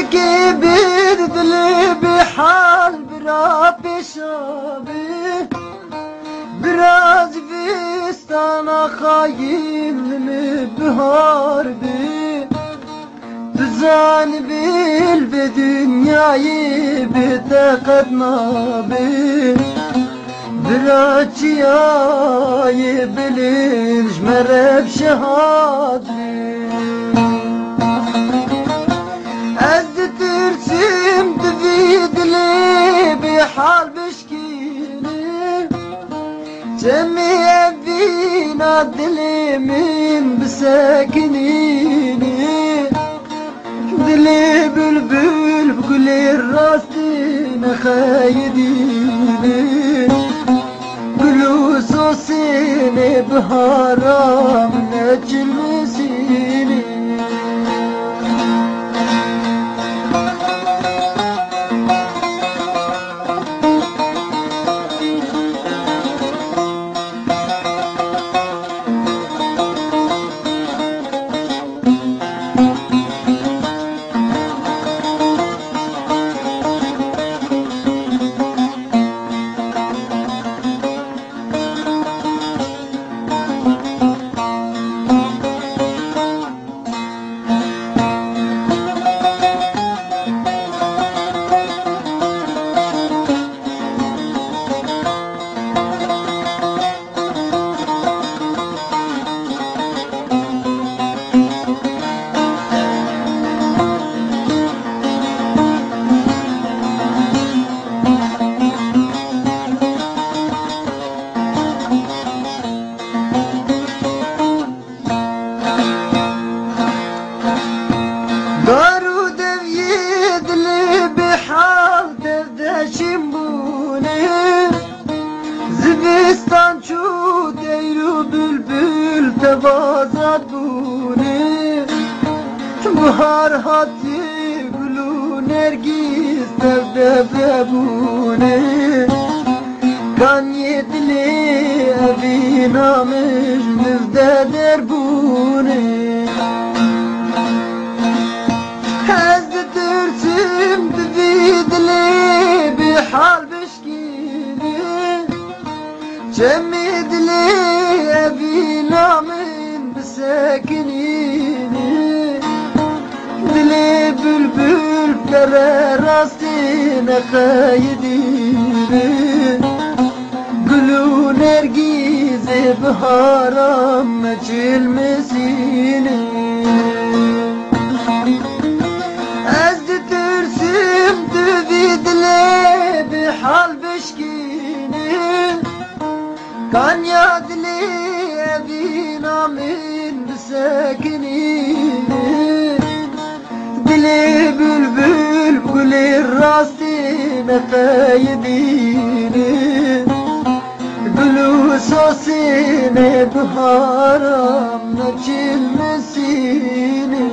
ki bir dili bir hal bira peşabi biraz vistana hayim mi biharbi düzen bil ve dünyayı bitekadna bi Biraçiyayı bilinç mereb şehadri Ez ditirsim dividli bir hal bişkini Cemiye vina dilimin bisekinini Dili bülbül bgülir rastine haydini Seni biharam necilmesini Daru dev yedli bihal devdeşim buni Zibistan çu deyru bülbül tevazat buni Buhar hati gülü nergis devde buni Kan yedli evinamış müjde der buni Ezditirsim dividli bir hal bişkini Cemidli evinamin bisekinini Dili bülbül kere rastine kaydini Gülü nergizi biharam meçilmesini Ezditirsim dividli bir hal bişkini Kanya dili evinamin bisekinini Dili bülbül bgülir rastine kaydini Gülü sosine biharam neçilmesini